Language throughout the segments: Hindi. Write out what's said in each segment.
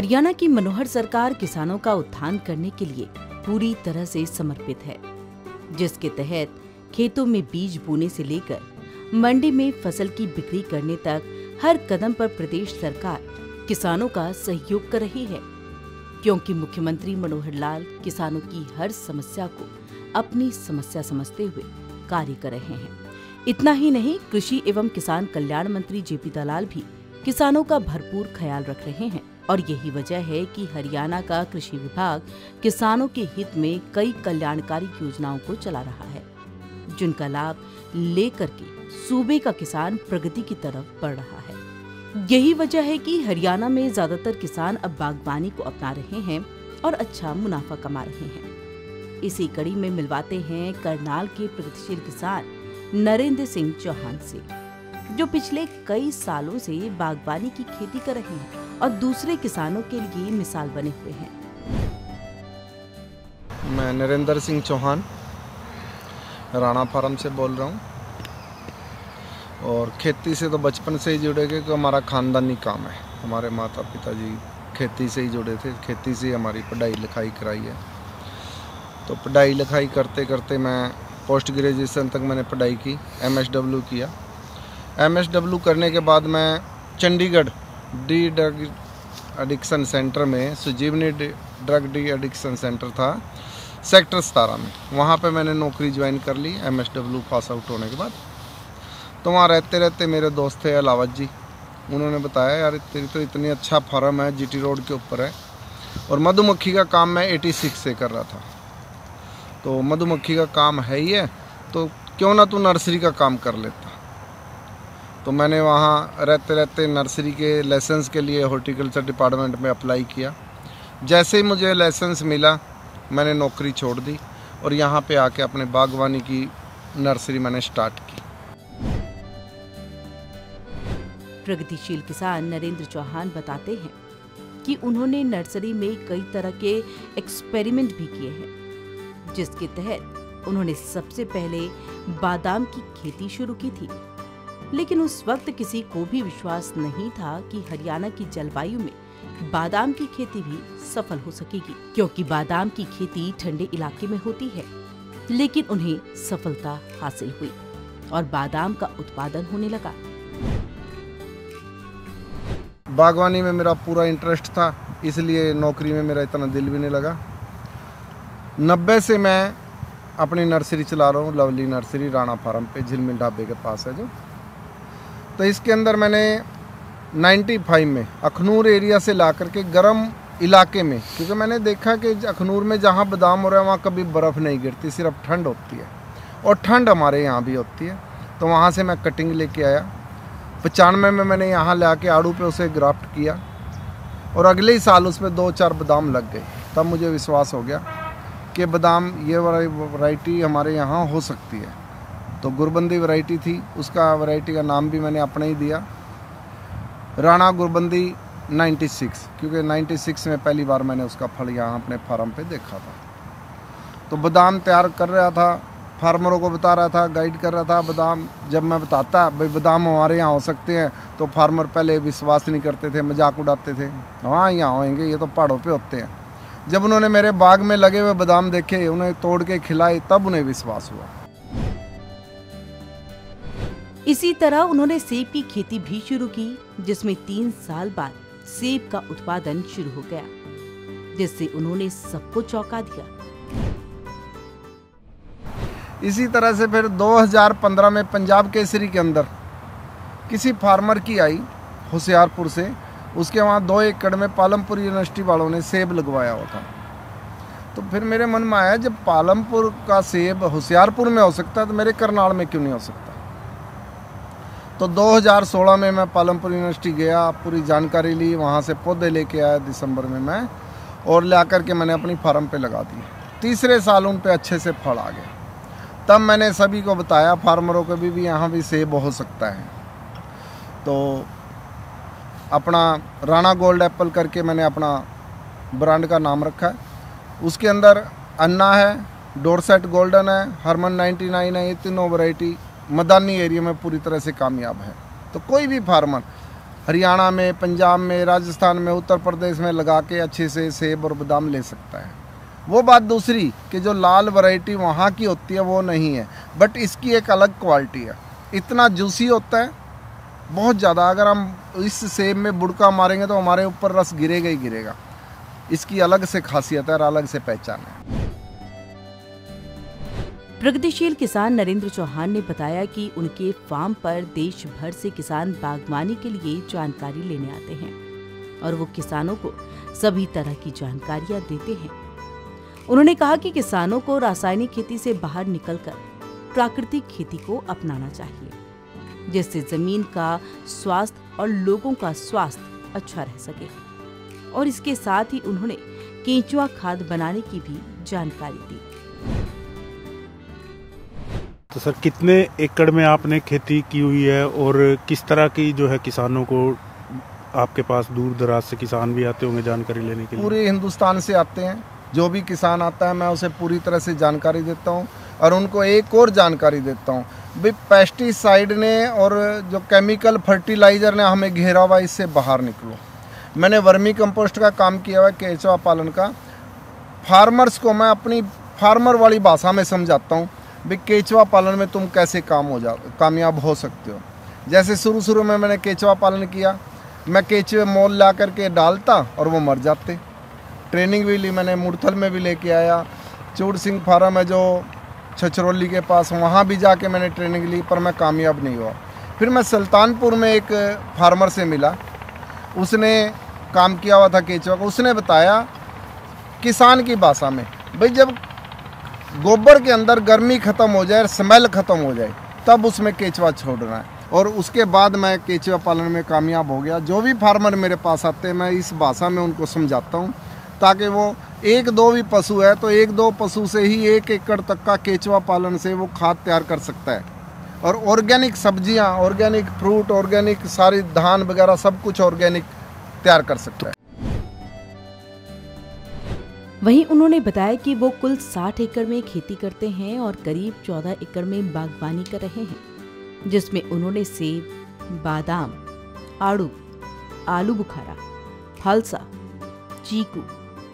हरियाणा की मनोहर सरकार किसानों का उत्थान करने के लिए पूरी तरह से समर्पित है, जिसके तहत खेतों में बीज बोने से लेकर मंडी में फसल की बिक्री करने तक हर कदम पर प्रदेश सरकार किसानों का सहयोग कर रही है, क्योंकि मुख्यमंत्री मनोहर लाल किसानों की हर समस्या को अपनी समस्या समझते हुए कार्य कर रहे हैं। इतना ही नहीं, कृषि एवं किसान कल्याण मंत्री जेपी दलाल भी किसानों का भरपूर ख्याल रख रहे हैं और यही वजह है कि हरियाणा का कृषि विभाग किसानों के हित में कई कल्याणकारी योजनाओं को चला रहा है, जिनका लाभ लेकर के सूबे का किसान प्रगति की तरफ बढ़ रहा है। यही वजह है कि हरियाणा में ज्यादातर किसान अब बागवानी को अपना रहे हैं और अच्छा मुनाफा कमा रहे हैं। इसी कड़ी में मिलवाते हैं करनाल के प्रगतिशील किसान नरेंद्र सिंह चौहान से, जो पिछले कई सालों से बागवानी की खेती कर रहे हैं और दूसरे किसानों के लिए मिसाल बने हुए हैं। मैं नरेंद्र सिंह चौहान राणा फार्म से बोल रहा हूँ और खेती से तो बचपन से ही जुड़े गए, क्योंकि हमारा खानदानी काम है। हमारे माता पिता जी खेती से ही जुड़े थे, खेती से ही हमारी पढ़ाई लिखाई कराई है। तो पढ़ाई लिखाई करते करते मैं पोस्ट ग्रेजुएशन तक मैंने पढ़ाई की, MSW किया। MSW करने के बाद मैं Chandigarh D drug addiction centre में, सुजीवनी ड्रग डी एडिक्शन सेंटर था सेक्टर 17 में, वहाँ पे मैंने नौकरी ज्वाइन कर ली MSW पास आउट होने के बाद। तो वहाँ रहते रहते मेरे दोस्त थे अलावत जी, उन्होंने बताया यार तेरी तो इतनी अच्छा फार्म है, GT रोड के ऊपर है और मधुमक्खी का काम मैं 86 से कर रहा था, तो मधुमक्खी का काम है ही है, तो क्यों ना तू नर्सरी का काम कर लेता। तो मैंने वहाँ रहते रहते नर्सरी के लाइसेंस के लिए हॉर्टिकल्चर डिपार्टमेंट में अप्लाई किया। जैसे ही मुझे लाइसेंस मिला मैंने नौकरी छोड़ दी और यहाँ पे आके अपने बागवानी की नर्सरी मैंने स्टार्ट की। प्रगतिशील किसान नरेंद्र चौहान बताते हैं कि उन्होंने नर्सरी में कई तरह के एक्सपेरिमेंट भी किए हैं, जिसके तहत उन्होंने सबसे पहले बादाम की खेती शुरू की थी। लेकिन उस वक्त किसी को भी विश्वास नहीं था कि हरियाणा की जलवायु में बादाम की खेती भी सफल हो सकेगी, क्योंकि बादाम की खेती ठंडे इलाके में होती है। लेकिन उन्हें सफलता हासिल हुई और बादाम का उत्पादन होने लगा। बागवानी में मेरा पूरा इंटरेस्ट था, इसलिए नौकरी में मेरा इतना दिल भी नहीं लगा। 90 से मैं अपनी नर्सरी चला रहा हूँ, लवली नर्सरी राणा फार्म पे, झिलमिल ढाबे के पास है जो। तो इसके अंदर मैंने 95 में अखनूर एरिया से ला करके गर्म इलाके में, क्योंकि मैंने देखा कि अखनूर में जहाँ बादाम हो रहा है वहाँ कभी बर्फ़ नहीं गिरती, सिर्फ ठंड होती है और ठंड हमारे यहाँ भी होती है। तो वहाँ से मैं कटिंग लेके आया। 95 में मैंने यहाँ ला के आड़ू पे उसे ग्राफ्ट किया और अगले ही साल उसमें 2-4 बादाम लग गए। तब मुझे विश्वास हो गया कि बादाम ये वैरायटी हमारे यहाँ हो सकती है। तो गुरबंदी वैरायटी थी, उसका वैरायटी का नाम भी मैंने अपना ही दिया, राणा गुरबंदी 96, क्योंकि 96 में पहली बार मैंने उसका फल यहाँ अपने फार्म पे देखा था। तो बादाम तैयार कर रहा था, फार्मरों को बता रहा था, गाइड कर रहा था। बादाम जब मैं बताता भाई बादाम हमारे यहाँ हो सकते हैं, तो फार्मर पहले विश्वास नहीं करते थे, मजाक उड़ाते थे, हाँ यहाँ होंगे, ये तो पहाड़ों पे होते हैं। जब उन्होंने मेरे बाग में लगे हुए बादाम देखे, उन्हें तोड़ के खिलाए, तब उन्हें विश्वास हुआ। इसी तरह उन्होंने सेब की खेती भी शुरू की, जिसमें 3 साल बाद सेब का उत्पादन शुरू हो गया, जिससे उन्होंने सबको चौंका दिया। इसी तरह से फिर 2015 में पंजाब केसरी के अंदर किसी फार्मर की आई होशियारपुर से, उसके वहाँ 2 एकड़ में पालमपुर यूनिवर्सिटी वालों ने सेब लगवाया हुआ था। तो फिर मेरे मन में आया, जब पालमपुर का सेब होशियारपुर में हो सकता है तो मेरे करनाल में क्यों नहीं हो सकता। तो 2016 में मैं पालमपुर यूनिवर्सिटी गया, पूरी जानकारी ली, वहाँ से पौधे लेके आया दिसंबर में मैं, और ला करके मैंने अपनी फार्म पे लगा दिए। तीसरे साल उन पे अच्छे से फल आ गए। तब मैंने सभी को बताया, फार्मरों को भी यहाँ भी सेब हो सकता है। तो अपना राणा गोल्ड एप्पल करके मैंने अपना ब्रांड का नाम रखा है। उसके अंदर अन्ना है, डोरसेट गोल्डन है, हरमन 99 है, ये तीनों वैरायटी मैदानी एरिया में पूरी तरह से कामयाब है। तो कोई भी फार्मर हरियाणा में, पंजाब में, राजस्थान में, उत्तर प्रदेश में लगा के अच्छे से सेब और बादाम ले सकता है। वो बात दूसरी कि जो लाल वैरायटी वहाँ की होती है वो नहीं है, बट इसकी एक अलग क्वालिटी है। इतना जूसी होता है बहुत ज़्यादा, अगर हम इस सेब में बुड़का मारेंगे तो हमारे ऊपर रस गिरेगा ही गिरेगा। इसकी अलग से खासियत है और अलग से पहचान है। प्रगतिशील किसान नरेंद्र चौहान ने बताया कि उनके फार्म पर देश भर से किसान बागवानी के लिए जानकारी लेने आते हैं और वो किसानों को सभी तरह की जानकारियां देते हैं। उन्होंने कहा कि किसानों को रासायनिक खेती से बाहर निकलकर प्राकृतिक खेती को अपनाना चाहिए, जिससे जमीन का स्वास्थ्य और लोगों का स्वास्थ्य अच्छा रह सके। और इसके साथ ही उन्होंने केंचुआ खाद बनाने की भी जानकारी दी। तो सर, कितने एकड़ में आपने खेती की हुई है और किस तरह की जो है किसानों को आपके पास दूर दराज से किसान भी आते होंगे जानकारी लेने के लिए? पूरे हिंदुस्तान से आते हैं। जो भी किसान आता है मैं उसे पूरी तरह से जानकारी देता हूं और उनको एक और जानकारी देता हूं भाई, पेस्टिसाइड ने और जो केमिकल फर्टिलाइज़र ने हमें घेरा हुआ, इससे बाहर निकलो। मैंने वर्मी कंपोस्ट का काम किया हुआ है, केंचुआ पालन का। फार्मर्स को मैं अपनी फार्मर वाली भाषा में समझाता हूँ भाई, केंचुआ पालन में तुम कैसे कामयाब हो सकते हो। जैसे शुरू में मैंने केंचुआ पालन किया, मैं केंचुए मोल ला करके डालता और वो मर जाते। ट्रेनिंग भी ली मैंने, मुरथल में भी लेके आया, चूड़ सिंह फार्म है जो छछरौली के पास, वहाँ भी जाके मैंने ट्रेनिंग ली, पर मैं कामयाब नहीं हुआ। फिर मैं सुल्तानपुर में एक फार्मर से मिला, उसने काम किया हुआ था केंचुआ का। उसने बताया किसान की भाषा में, भाई जब गोबर के अंदर गर्मी ख़त्म हो जाए, स्मेल ख़त्म हो जाए, तब उसमें केंचुआ छोड़ना है। और उसके बाद मैं केंचुआ पालन में कामयाब हो गया। जो भी फार्मर मेरे पास आते हैं मैं इस भाषा में उनको समझाता हूँ, ताकि वो एक दो भी पशु है तो एक दो पशु से ही 1 एकड़ तक का केंचुआ पालन से वो खाद तैयार कर सकता है। और ऑर्गेनिक सब्जियां, ऑर्गेनिक फ्रूट, ऑर्गेनिक सारी धान वगैरह सब कुछ ऑर्गेनिक तैयार कर सकता है। वहीं उन्होंने बताया कि वो कुल 60 एकड़ में खेती करते हैं और करीब 14 एकड़ में बागवानी कर रहे हैं, जिसमें उन्होंने सेब, बादाम, आड़ू, आलू बुखारा, फलसा, चीकू,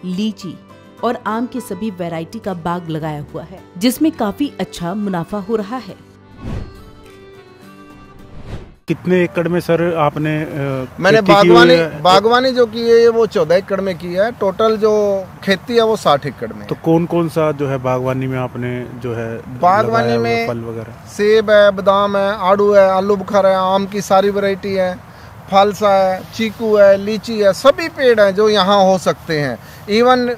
लीची और आम के सभी वैरायटी का बाग लगाया हुआ है, जिसमें काफी अच्छा मुनाफा हो रहा है। कितने एकड़ में सर आपने मैंने बागवानी जो की है वो 14 एकड़ में की है। टोटल जो खेती है वो 60 एकड़ में। तो कौन कौन सा जो है बागवानी में आपने जो है बागवानी में फल वगैरह? सेब है, बादाम है, आड़ू है, आलू बुखारा है, आम की सारी वैरायटी है, फलसा है, चीकू है, लीची है, सभी पेड़ हैं जो यहाँ हो सकते हैं। इवन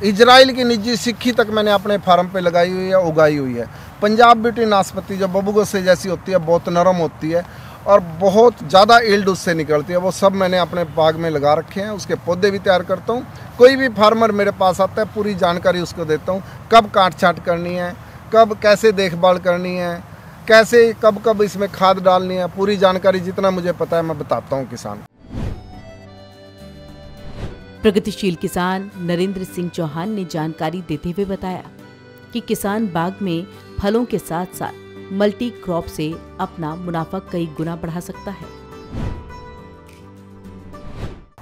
इजराइल की निजी सिक्की तक मैंने अपने फार्म पे लगाई हुई है, उगाई हुई है। पंजाब ब्यूटी नाशपाती जो बबूगोसे जैसी होती है, बहुत नरम होती है और बहुत ज़्यादा ईल्ड उससे निकलती है, वो सब मैंने अपने बाग में लगा रखे हैं। उसके पौधे भी तैयार करता हूँ। कोई भी फार्मर मेरे पास आता है पूरी जानकारी उसको देता हूँ, कब काट छाँट करनी है, कब कैसे देखभाल करनी है, कैसे कब कब इसमें खाद डालनी है, पूरी जानकारी जितना मुझे पता है मैं बताता हूँ किसान। प्रगतिशील किसान नरेंद्र सिंह चौहान ने जानकारी देते हुए बताया कि किसान बाग में फलों के साथ साथ मल्टी क्रॉप से अपना मुनाफा कई गुना बढ़ा सकता है।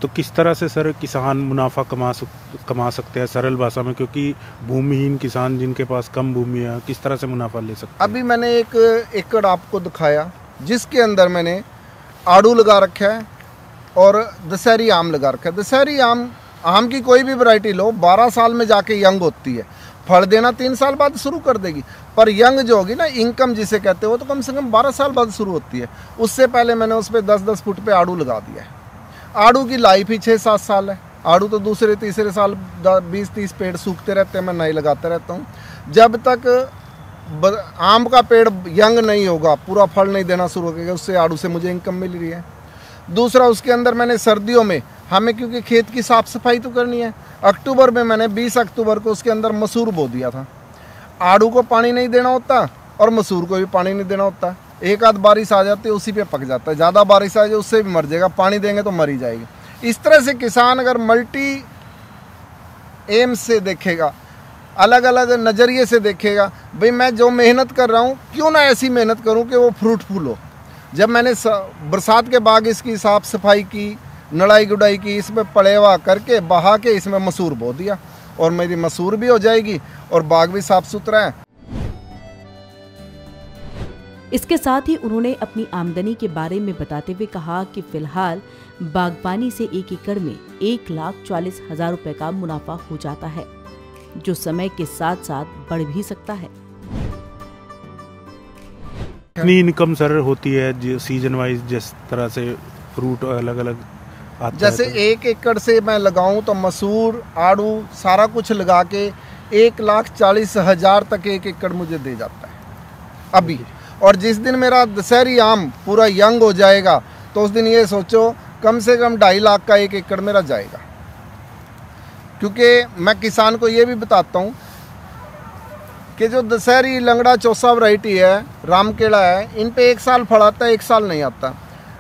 तो किस तरह से सर किसान मुनाफा कमा सकते हैं सरल भाषा में, क्योंकि भूमिहीन किसान जिनके पास कम भूमि है किस तरह से मुनाफा ले सकते हैं? अभी मैंने एक एकड़ आपको दिखाया जिसके अंदर मैंने आड़ू लगा रखा है और दशहरी आम लगा रखा है। दशहरी आम की कोई भी वैरायटी लो 12 साल में जाके यंग होती है, फल देना 3 साल बाद शुरू कर देगी, पर यंग जो होगी ना, इनकम जिसे कहते हो, तो कम से कम 12 साल बाद शुरू होती है। उससे पहले मैंने उस पर 10-10 फुट पे आड़ू लगा दिया है। आड़ू की लाइफ ही 6-7 साल है। आड़ू तो दूसरे तीसरे साल 20-30 पेड़ सूखते रहते हैं, मैं नए लगाता रहता हूँ। जब तक आम का पेड़ यंग नहीं होगा, पूरा फल नहीं देना शुरू होगा, उससे आड़ू से मुझे इनकम मिल रही है। दूसरा, उसके अंदर मैंने सर्दियों में हमें क्योंकि खेत की साफ़ सफाई तो करनी है, अक्टूबर में मैंने 20 अक्टूबर को उसके अंदर मसूर बो दिया था। आड़ू को पानी नहीं देना होता और मसूर को भी पानी नहीं देना होता। एक आध बारिश आ जाती है उसी पे पक जाता है, ज़्यादा बारिश आ जाए उससे भी मर जाएगा, पानी देंगे तो मर ही जाएगी। इस तरह से किसान अगर मल्टी एम से देखेगा, अलग अलग नज़रिए से देखेगा, भाई मैं जो मेहनत कर रहा हूँ क्यों ना ऐसी मेहनत करूँ कि वो फ्रूटफुल हो। जब मैंने बरसात के बाद इसकी साफ सफाई की, नड़ाई गुड़ाई की, इसमें पलेवा करके बहा के इसमें मसूर बो दिया और मेरी मसूर भी हो जाएगी और बाग भी साफ सुथरा है। इसके साथ ही उन्होंने अपनी आमदनी के बारे में बताते हुए कहा कि फिलहाल बागवानी से 1 एकड़ में 1,40,000 रुपए का मुनाफा हो जाता है, जो समय के साथ साथ बढ़ भी सकता है। कितनी इनकम सर होती है सीजन वाइज, जिस तरह से फ्रूट अलग अलग आता जैसे है? 1 एकड़ से मैं लगाऊं तो मसूर, आड़ू सारा कुछ लगा के 1,40,000 तक 1 एकड़ मुझे दे जाता है अभी। और जिस दिन मेरा दशहरी आम पूरा यंग हो जाएगा तो उस दिन ये सोचो कम से कम 2.5 लाख का 1 एकड़ मेरा जाएगा। क्योंकि मैं किसान को ये भी बताता हूँ कि जो दशहरी, लंगड़ा, चौसा वैरायटी है, रामकेला है, इन पे 1 साल फल आता है, 1 साल नहीं आता।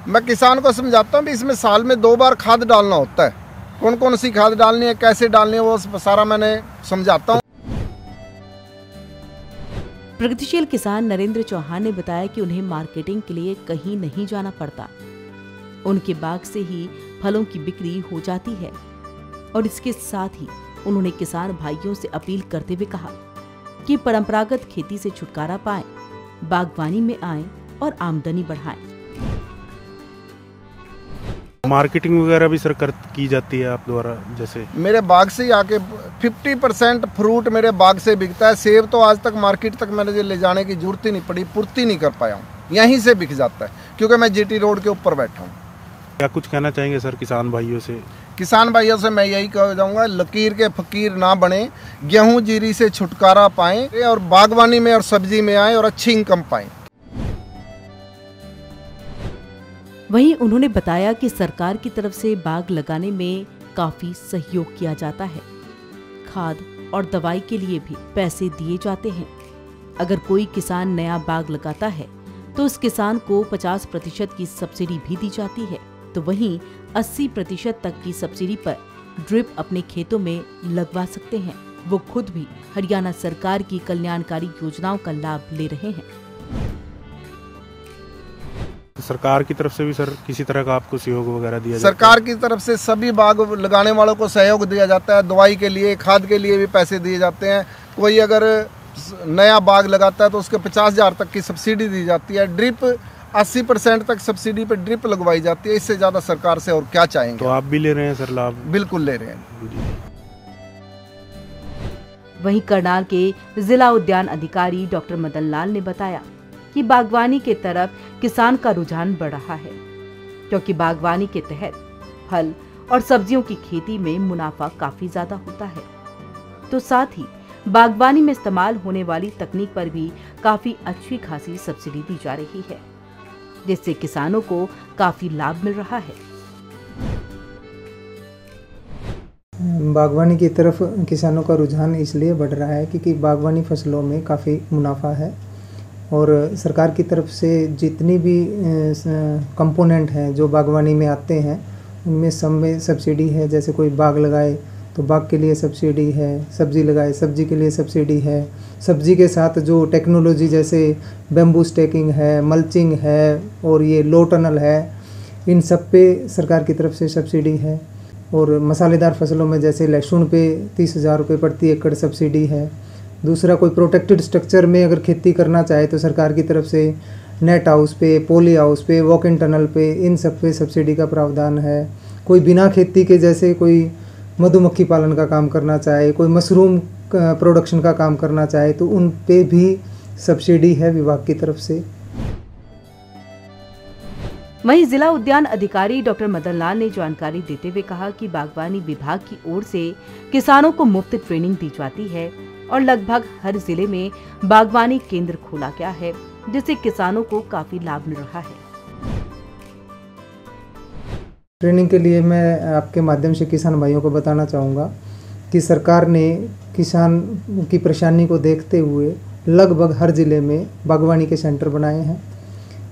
मैं किसान को समझाता हूँ भी इसमें साल में 2 बार खाद डालना होता है, कौन कौन सी खाद डालनी है, कैसे डालनी है, वो सारा मैंने समझाता हूँ। प्रगतिशील किसान नरेंद्र चौहान ने बताया कि उन्हें मार्केटिंग के लिए कहीं नहीं जाना पड़ता, उनके बाग से ही फलों की बिक्री हो जाती है। और इसके साथ ही उन्होंने किसान भाइयों से अपील करते हुए कहा कि परंपरागत खेती से छुटकारा पाएं, बागवानी में आएं और आमदनी बढ़ाएं। मार्केटिंग वगैरह भी सर की जाती है आप द्वारा? जैसे मेरे बाग से ही आके 50% फ्रूट मेरे बाग से बिकता है। सेब तो आज तक मार्केट तक मैंने ले जाने की जरूरत ही नहीं पड़ी, पूर्ति नहीं कर पाया हूँ, यहीं से बिक जाता है क्योंकि मैं जीटी रोड के ऊपर बैठा हूँ। क्या कुछ कहना चाहेंगे सर किसान भाइयों से? किसान भाइयों से मैं यही कह जाऊँगा, लकीर के फकीर ना बने, गेहूँ जीरी से छुटकारा पाएं और बागवानी में और सब्जी में आए और अच्छी इनकम पाएं। वहीं उन्होंने बताया कि सरकार की तरफ से बाग लगाने में काफी सहयोग किया जाता है, खाद और दवाई के लिए भी पैसे दिए जाते हैं। अगर कोई किसान नया बाग लगाता है तो उस किसान को 50% की सब्सिडी भी दी जाती है, तो वहीं 80% तक की सब्सिडी पर ड्रिप अपने खेतों में लगवा सकते हैं। वो खुद भी हरियाणा सरकार की कल्याणकारी योजनाओं का लाभ ले रहे हैं। सरकार की तरफ से भी सर किसी तरह का आपको सहयोग वगैरह दिया जाता है? सरकार की तरफ से सभी बाग लगाने वालों को सहयोग दिया जाता है, दवाई के लिए, खाद के लिए भी पैसे दिए जाते हैं। कोई अगर नया बाग लगाता है तो उसके 50,000 तक की सब्सिडी दी जाती है। ड्रिप 80% तक सब्सिडी पे ड्रिप लगवाई जाती है। इससे ज़्यादा सरकार से और क्या चाहेंगे। तो आप भी ले रहे हैं सर लाभ? बिल्कुल ले रहे हैं। वहीं करनाल के जिला उद्यान अधिकारी डॉक्टर मदन लाल ने बताया कि बागवानी के तरफ किसान का रुझान बढ़ रहा है, क्योंकि बागवानी के तहत फल और सब्जियों की खेती में मुनाफा काफी ज्यादा होता है। तो साथ ही बागवानी में इस्तेमाल होने वाली तकनीक पर भी काफी अच्छी खासी सब्सिडी दी जा रही है, जिससे किसानों को काफी लाभ मिल रहा है। बागवानी की तरफ किसानों का रुझान इसलिए बढ़ रहा है क्योंकि बागवानी फसलों में काफ़ी मुनाफा है और सरकार की तरफ से जितनी भी कंपोनेंट हैं जो बागवानी में आते हैं उनमें सब में सब्सिडी है। जैसे कोई बाग लगाए तो बाग के लिए सब्सिडी है, सब्जी लगाए सब्जी के लिए सब्सिडी है। सब्जी के साथ जो टेक्नोलॉजी जैसे बैम्बू स्टैकिंग है, मल्चिंग है और ये लो टनल है, इन सब पे सरकार की तरफ से सब्सिडी है। और मसालेदार फसलों में जैसे लहसुन पे 30,000 रुपये प्रति एकड़ सब्सिडी है। दूसरा, कोई प्रोटेक्टेड स्ट्रक्चर में अगर खेती करना चाहे तो सरकार की तरफ से नेट हाउस पे, पॉली हाउस पे, वॉक इन टनल पे, इन सब पे सब्सिडी का प्रावधान है। कोई बिना खेती के जैसे कोई मधुमक्खी पालन का काम करना चाहे, कोई मशरूम प्रोडक्शन का काम करना चाहे तो उन पे भी सब्सिडी है विभाग की तरफ से। वहीं जिला उद्यान अधिकारी डॉक्टर मदन लाल ने जानकारी देते हुए कहा कि बागवानी विभाग की ओर से किसानों को मुफ्त ट्रेनिंग दी जाती है और लगभग हर जिले में बागवानी केंद्र खोला गया है, जिससे किसानों को काफी लाभ मिल रहा है। ट्रेनिंग के लिए मैं आपके माध्यम से किसान भाइयों को बताना चाहूँगा कि सरकार ने किसान की परेशानी को देखते हुए लगभग हर ज़िले में बागवानी के सेंटर बनाए हैं।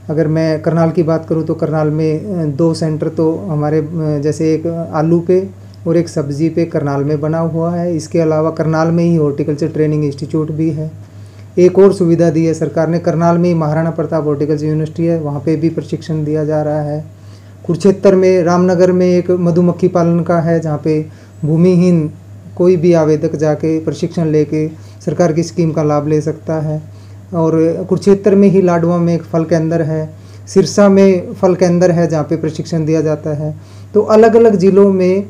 अगर मैं करनाल की बात करूँ तो करनाल में 2 सेंटर तो हमारे जैसे एक आलू पे और एक सब्जी पे करनाल में बना हुआ है। इसके अलावा करनाल में ही हॉर्टिकल्चर ट्रेनिंग इंस्टीट्यूट भी है। एक और सुविधा दी है सरकार ने, करनाल में महाराणा प्रताप हॉर्टिकल्चर यूनिवर्सिटी है, वहाँ पे भी प्रशिक्षण दिया जा रहा है। कुरुक्षेत्र में रामनगर में एक मधुमक्खी पालन का है, जहाँ पे भूमिहीन कोई भी आवेदक जाके प्रशिक्षण लेके सरकार की स्कीम का लाभ ले सकता है। और कुरुक्षेत्र में ही लाडवा में एक फल केंद्र है, सिरसा में फल केंद्र है जहाँ पे प्रशिक्षण दिया जाता है। तो अलग अलग ज़िलों में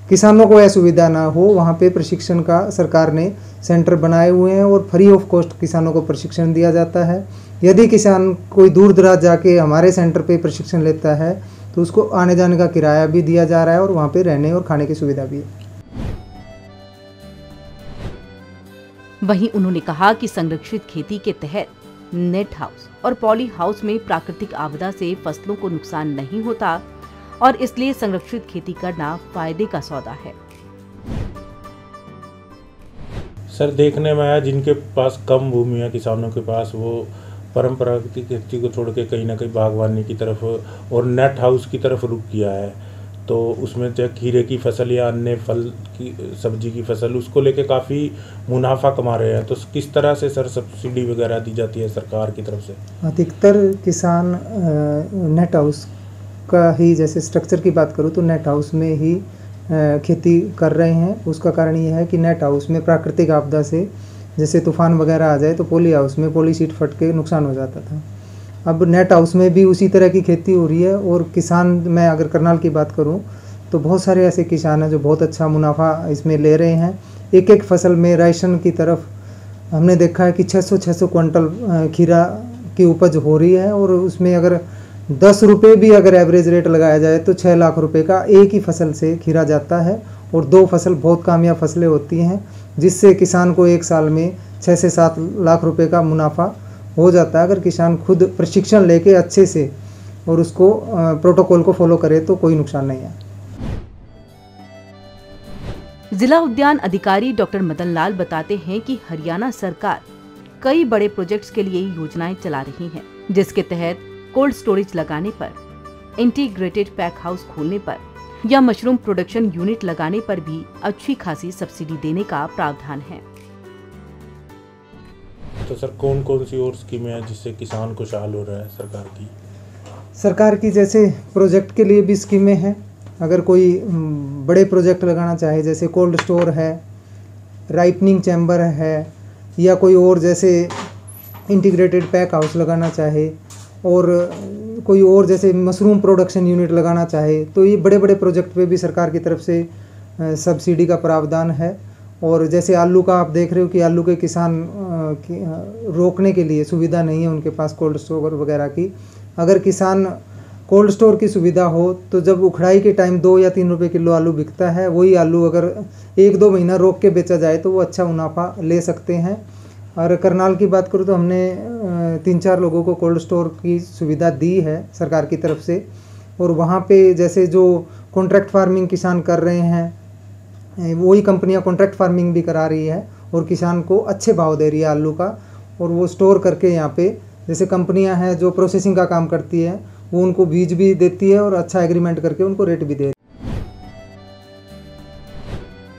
किसानों को असुविधा ना हो, वहाँ पे प्रशिक्षण का सरकार ने सेंटर बनाए हुए हैं और फ्री ऑफ कॉस्ट किसानों को प्रशिक्षण दिया जाता है। यदि किसान कोई दूर दराज जाके हमारे सेंटर पे प्रशिक्षण लेता है तो उसको आने जाने का किराया भी दिया जा रहा है और वहाँ पे रहने और खाने की सुविधा भी है। वहीं उन्होंने कहा कि संरक्षित खेती के तहत नेट हाउस और पॉली हाउस में प्राकृतिक आपदा से फसलों को नुकसान नहीं होता और इसलिए संरक्षित खेती करना फायदे का सौदा है। सर, देखने में आया जिनके पास कम भूमि है किसानों के पास, वो परंपरागत खेती को छोड़ के कहीं ना कहीं बागवानी की तरफ और नेट हाउस की तरफ रुख किया है। तो उसमें चाहे खीरे की फसल या अन्य फल की सब्जी की फसल, उसको लेके काफ़ी मुनाफा कमा रहे हैं। तो किस तरह से सर सब्सिडी वगैरह दी जाती है सरकार की तरफ से? अधिकतर किसान नेट हाउस का ही, जैसे स्ट्रक्चर की बात करूँ तो नेट हाउस में ही खेती कर रहे हैं। उसका कारण ये है कि नेट हाउस में प्राकृतिक आपदा से जैसे तूफान वगैरह आ जाए तो पॉली हाउस में पॉली शीट फट के नुकसान हो जाता था। अब नेट हाउस में भी उसी तरह की खेती हो रही है और किसान, मैं अगर करनाल की बात करूं तो बहुत सारे ऐसे किसान हैं जो बहुत अच्छा मुनाफा इसमें ले रहे हैं। एक एक फसल में राशन की तरफ हमने देखा है कि 600 क्विंटल खीरा की उपज हो रही है और उसमें अगर 10 रुपये भी अगर एवरेज रेट लगाया जाए तो 6 लाख रुपए का एक ही फसल से खीरा जाता है और 2 फसल बहुत कामयाब फसलें होती हैं, जिससे किसान को एक साल में 6 से 7 लाख रुपए का मुनाफा हो जाता है। अगर किसान खुद प्रशिक्षण लेके अच्छे से और उसको प्रोटोकॉल को फॉलो करे तो कोई नुकसान नहीं है। जिला उद्यान अधिकारी डॉक्टर मदन लाल बताते हैं कि हरियाणा सरकार कई बड़े प्रोजेक्ट्स के लिए योजनाएं चला रही है, जिसके तहत कोल्ड स्टोरेज लगाने पर, इंटीग्रेटेड पैक हाउस खोलने पर या मशरूम प्रोडक्शन यूनिट लगाने पर भी अच्छी खासी सब्सिडी देने का प्रावधान है। तो सर, कौन कौन सी और स्कीमें हैं जिससे किसान खुशहाल हो रहा है सरकार की? सरकार की जैसे प्रोजेक्ट के लिए भी स्कीमें हैं। अगर कोई बड़े प्रोजेक्ट लगाना चाहे, जैसे कोल्ड स्टोर है, राइपनिंग चैम्बर है, या कोई और जैसे इंटीग्रेटेड पैक हाउस लगाना चाहे और कोई और जैसे मशरूम प्रोडक्शन यूनिट लगाना चाहे, तो ये बड़े बड़े प्रोजेक्ट पे भी सरकार की तरफ से सब्सिडी का प्रावधान है। और जैसे आलू का आप देख रहे हो कि आलू के किसान रोकने के लिए सुविधा नहीं है उनके पास कोल्ड स्टोर वगैरह की। अगर किसान कोल्ड स्टोर की सुविधा हो तो जब उखड़ाई के टाइम 2 या 3 रुपये किलो आलू बिकता है, वही आलू अगर 1-2 महीना रोक के बेचा जाए तो वो अच्छा मुनाफा ले सकते हैं। और करनाल की बात करूँ तो हमने 3-4 लोगों को कोल्ड स्टोर की सुविधा दी है सरकार की तरफ से। और वहाँ पे जैसे जो कॉन्ट्रैक्ट फार्मिंग किसान कर रहे हैं, वही कंपनियां कॉन्ट्रैक्ट फार्मिंग भी करा रही है और किसान को अच्छे भाव दे रही है आलू का, और वो स्टोर करके यहाँ पे जैसे कंपनियां हैं जो प्रोसेसिंग का काम करती है, वो उनको बीज भी देती है और अच्छा एग्रीमेंट करके उनको रेट भी दे रही है।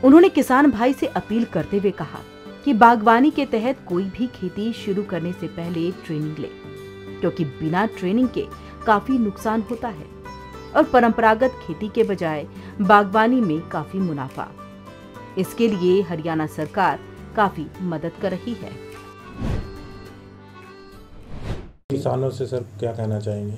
उन्होंने किसान भाई से अपील करते हुए कहा कि बागवानी के तहत कोई भी खेती शुरू करने से पहले ट्रेनिंग ले, क्योंकि बिना ट्रेनिंग के काफी नुकसान होता है और परंपरागत खेती के बजाय बागवानी में काफी मुनाफा। इसके लिए हरियाणा सरकार काफी मदद कर रही है। किसानों से सर क्या कहना चाहेंगे?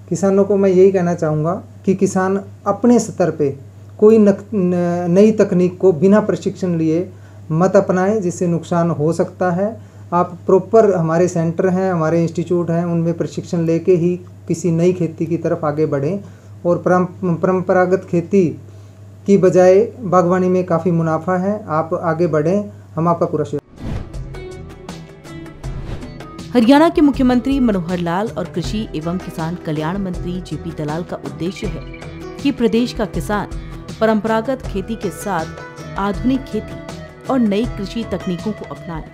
किसानों को मैं यही कहना चाहूँगा कि किसान अपने स्तर पे कोई नई तकनीक को बिना प्रशिक्षण लिए मत अपनाएं, जिससे नुकसान हो सकता है। आप प्रॉपर, हमारे सेंटर हैं, हमारे इंस्टीट्यूट हैं, उनमें प्रशिक्षण लेके ही किसी नई खेती की तरफ आगे बढ़ें और परंपरागत खेती की बजाय बागवानी में काफ़ी मुनाफा है। आप आगे बढ़ें, हम आपका पूरा सहयोग। हरियाणा के मुख्यमंत्री मनोहर लाल और कृषि एवं किसान कल्याण मंत्री जेपी दलाल का उद्देश्य है कि प्रदेश का किसान परंपरागत खेती के साथ आधुनिक खेती और नई कृषि तकनीकों को अपनाए,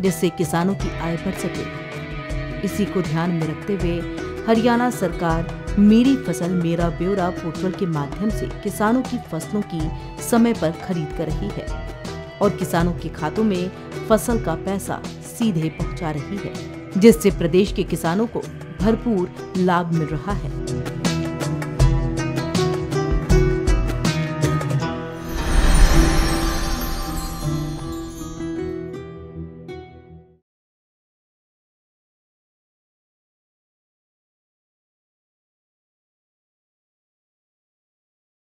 जिससे किसानों की आय बढ़ सके। इसी को ध्यान में रखते हुए हरियाणा सरकार मेरी फसल मेरा ब्यौरा पोर्टल के माध्यम से किसानों की फसलों की समय पर खरीद कर रही है और किसानों के खातों में फसल का पैसा सीधे पहुंचा रही है, जिससे प्रदेश के किसानों को भरपूर लाभ मिल रहा है।